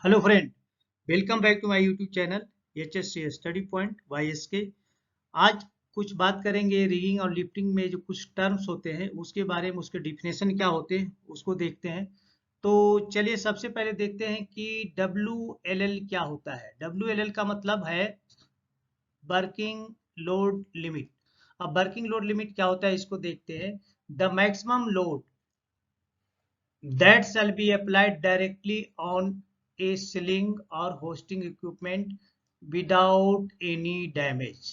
Hello friend, welcome back to my YouTube channel HSC study point YSK। आज कुछ बात करेंगे रिगिंग और लिफ्टिंग में जो कुछ टर्म्स होते हैं उसके बारे में, उसके डिफिनेशन क्या होते हैं उसको देखते हैं। तो चलिए सबसे पहले देखते हैं कि WLL क्या होता है। WLL का मतलब है वर्किंग लोड लिमिट। अब वर्किंग लोड लिमिट क्या होता है इसको देखते हैं। The maximum load that shall be applied directly on a ceiling or hosting equipment without any damage।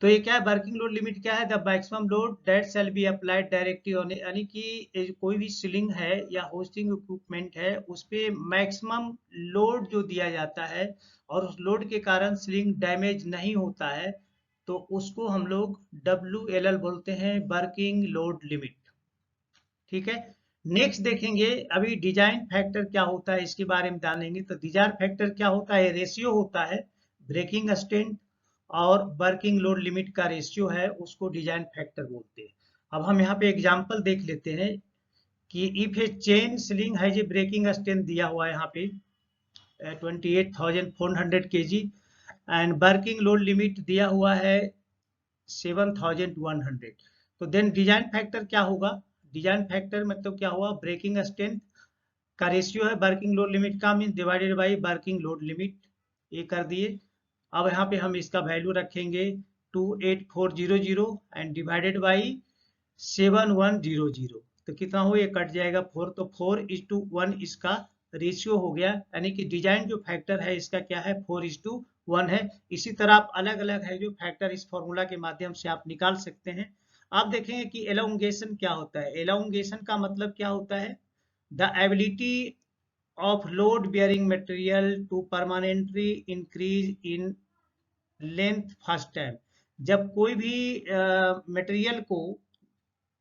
तो ये क्या है, वर्किंग लोड लिमिट क्या है, the maximum load that shall be applied directly on, यानी कि कोई भी सीलिंग है या होस्टिंग इक्विपमेंट है उस पे मैक्सिमम लोड जो दिया जाता है और उस लोड के कारण सीलिंग डैमेज नहीं होता है, तो उसको हम लोग WLL बोलते हैं, वर्किंग लोड लिमिट। ठीक है। नेक्स्ट देखेंगे अभी डिजाइन फैक्टर क्या होता है इसके बारे में जानेंगे। तो डिजाइन फैक्टर क्या होता है, रेशियो होता है ब्रेकिंग स्ट्रेंथ और वर्किंग लोड लिमिट का रेशियो है, उसको डिजाइन फैक्टर बोलते हैं। अब हम यहाँ पे एग्जांपल देख लेते हैं कि इफ ए चेन स्लिंग है, जो ब्रेकिंग स्ट्रेंथ दिया हुआ है यहाँ पे 28,400 kg and working load limit दिया हुआ है 7,100। तो देन डिजाइन फैक्टर क्या होगा, डिजाइन फैक्टर मतलब क्या हुआ, ब्रेकिंग स्ट्रेंथ का रेशियो है वर्किंग लोड लिमिट का, mean divided by working load limit. ये कर दिए। अब यहाँ पे हम इसका वैल्यू रखेंगे 28400 एंड डिवाइडेड बाई 7100। तो कितना हो, ये कट जाएगा 4, तो 4:1 इसका रेशियो हो गया, यानी कि डिजाइन जो फैक्टर है इसका क्या है, 4:1 है। इसी तरह आप अलग अलग है जो फैक्टर इस फॉर्मूला के माध्यम से आप निकाल सकते हैं। आप देखेंगे कि एलोंगेशन क्या होता है। एलोंगेशन का मतलब क्या होता है, the ability of load bearing material to permanently increase in length first time। जब कोई भी मटेरियल को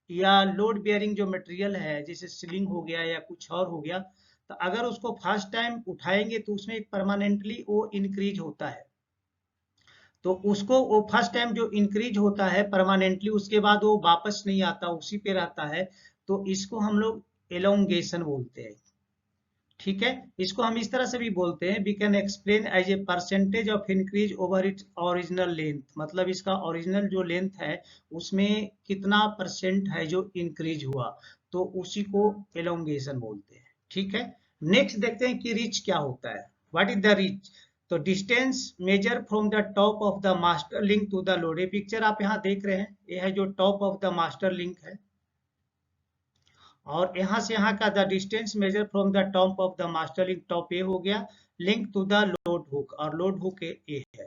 या लोड बेयरिंग जो मटेरियल है जैसे सीलिंग हो गया या कुछ और हो गया, तो अगर उसको फर्स्ट टाइम उठाएंगे तो उसमें एक परमानेंटली वो इंक्रीज होता है। तो उसको वो फर्स्ट टाइम जो इंक्रीज होता है परमानेंटली, उसके बाद वो वापस नहीं आता, उसी पे रहता है, तो इसको हम लोग एलोंगेशन बोलते हैं। ठीक है। इसको हम इस तरह से भी बोलते हैं, we can explain as a percentage of increase over its original length. मतलब इसका ओरिजिनल जो लेंथ है उसमें कितना परसेंट है जो इंक्रीज हुआ, तो उसी को एलोंगेशन बोलते हैं। ठीक है। नेक्स्ट देखते हैं कि रिच क्या होता है। What is the reach. तो distance measure from the top of the master link to the load. ये पिक्चर आप यहाँ देख रहे हैं, ये है जो top of the master link है, और यहाँ से यहाँ का the distance measure from the top of the master link, top A हो गया, link to the load hook, और लोड हुक ए है।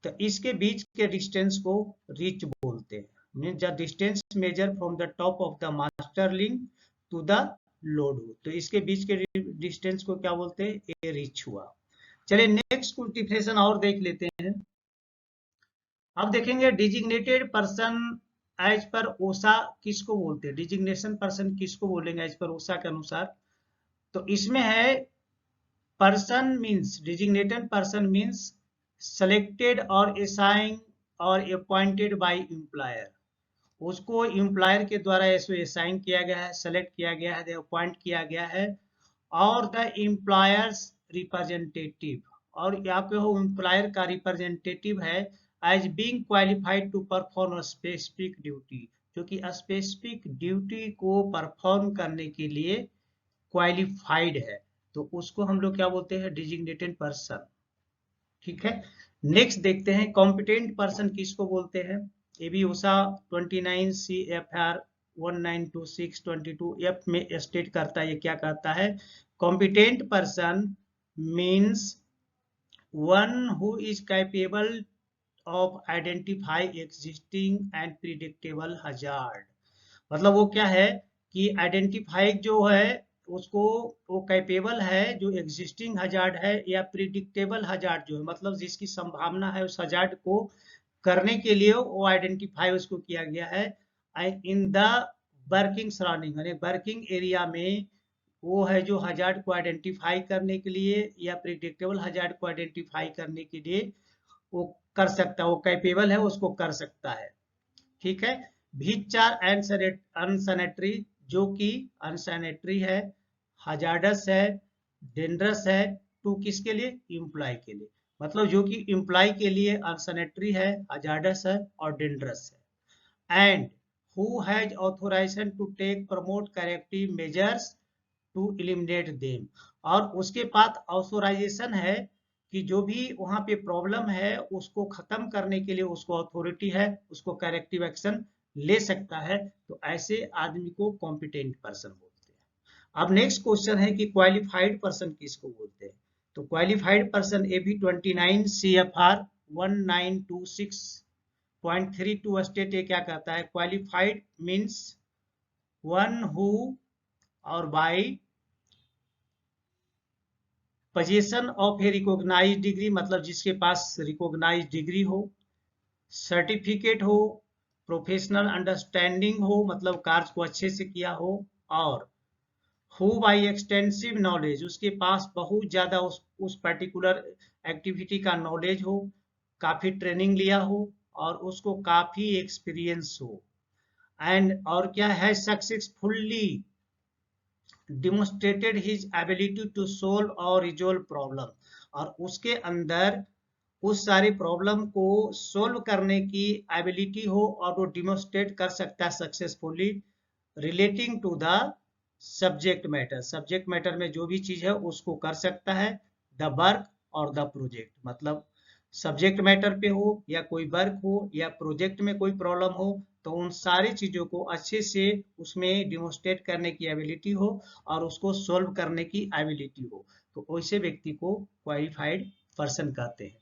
तो इसके बीच के डिस्टेंस को रिच बोलते हैं, mean the distance measure from the top of the master link to the load hook. तो इसके बीच के डिस्टेंस को क्या बोलते हैं, ए रिच हुआ। चलिए नेक्स्ट कुछ डिफिनेशन और देख लेते हैं। अब देखेंगे डिजिग्नेटेड पर्सन एज पर ओसा किसको बोलते हैं, डिजिग्नेशन पर्सन किसको बोलेंगे एज पर ओसा के अनुसार। तो इसमें है person means, designated person means selected और असाइन और अपॉइंटेड बाय एम्प्लॉयर। उसको एम्प्लॉयर के द्वारा ऐसे असाइन किया गया है, सेलेक्ट किया गया है, अपॉइंट किया गया है, और द एम्प्लॉयर्स रिप्रेजेंटेटिव, और यहाँ पे वो एम्प्लॉयर का रिप्रेजेंटेटिव है, as being qualified to perform specific duty, जो कि स्पेसिफिक ड्यूटी को परफॉर्म करने के लिए क्वालिफाइड है, तो उसको हम लोग क्या बोलते हैं, डिजिग्नेटेड पर्सन। ठीक है। नेक्स्ट देखते हैं कॉम्पिटेंट पर्सन किसको बोलते हैं। ये भी उषा 29 CFR 1926/22 F में स्टेट करता है, ये क्या कहता है, competent person means one who is capable of identify existing and predictable hazard. मतलब वो क्या है कि आइडेंटिफाई जो है उसको, वो कैपेबल है जो एग्जिस्टिंग हजार्ड है या प्रिडिक्टेबल हजार्ड जो है, मतलब जिसकी संभावना है उस हजार्ड को करने के लिए वो आइडेंटिफाई उसको किया गया है इन द वर्किंग सराउंडिंग, यानी वर्किंग एरिया में वो है जो हजार्ड को आइडेंटिफाई करने के लिए या प्रिडिक्टेबल हजार्ड को आइडेंटिफाई करने के लिए वो कर सकता है, वो कैपेबल है, उसको कर सकता है। ठीक है। भीचार एंड अनसैनिटरी, जो कि अनसैनिटरी है, हजार्डस है, डेंजरस है, टू किसके लिए, एम्प्लॉय के लिए, मतलब जो कि एम्प्लॉय के लिए अनसैनिटरी है, हजार्डस है और डेंजरस है। And who has authorization to take promote corrective measures to eliminate them, और उसके पास ऑथोराइजेशन है कि जो भी वहां पे प्रॉब्लम है उसको खत्म करने के लिए उसको अथॉरिटी है, उसको करेक्टिव एक्शन ले सकता है। तो ऐसे आदमी को कॉम्पिटेंट पर्सन बोलते हैं। अब नेक्स्ट क्वेश्चन है कि क्वालिफाइड पर्सन किसको बोलते हैं। तो qualified person AB 29 CFR 1926.32 state ये क्या कहता है, क्वालिफाइड मीन्स वन हु और by position of a recognized degree, मतलब जिसके पास रिकॉग्नाइज्ड डिग्री हो, सर्टिफिकेट हो, प्रोफेशनल अंडरस्टैंडिंग हो, मतलब कार्य को अच्छे से किया हो, और हु बाई एक्सटेंसिव नॉलेज, उसके पास बहुत ज्यादा उस पर्टिकुलर एक्टिविटी का नॉलेज हो, काफी ट्रेनिंग लिया हो और उसको काफी एक्सपीरियंस हो। एंड और क्या है, successfully demonstrated his ability to solve और रिजोल्व प्रॉब्लम, और उसके अंदर उस सारी प्रॉब्लम को सोल्व करने की एबिलिटी हो और वो डिमोन्स्ट्रेट कर सकता है successfully relating to the subject matter, subject matter में जो भी चीज है उसको कर सकता है, द वर्क और द प्रोजेक्ट, मतलब सब्जेक्ट मैटर पे हो या कोई वर्क हो या प्रोजेक्ट में कोई प्रॉब्लम हो, तो उन सारी चीजों को अच्छे से उसमें डिमोन्स्ट्रेट करने की एबिलिटी हो और उसको सोल्व करने की एबिलिटी हो, तो वैसे व्यक्ति को क्वालिफाइड पर्सन कहते हैं।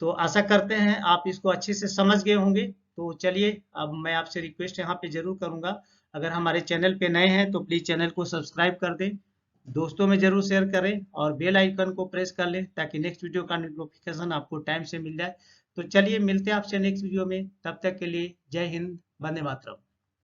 तो आशा करते हैं आप इसको अच्छे से समझ गए होंगे। तो चलिए, अब मैं आपसे रिक्वेस्ट यहाँ पे जरूर करूंगा, अगर हमारे चैनल पे नए हैं तो प्लीज चैनल को सब्सक्राइब कर दें, दोस्तों में जरूर शेयर करें और बेल आइकन को प्रेस कर लें ताकि नेक्स्ट वीडियो का नोटिफिकेशन आपको टाइम से मिल जाए। तो चलिए मिलते हैं आपसे नेक्स्ट वीडियो में, तब तक के लिए जय हिंद, वंदे मातरम।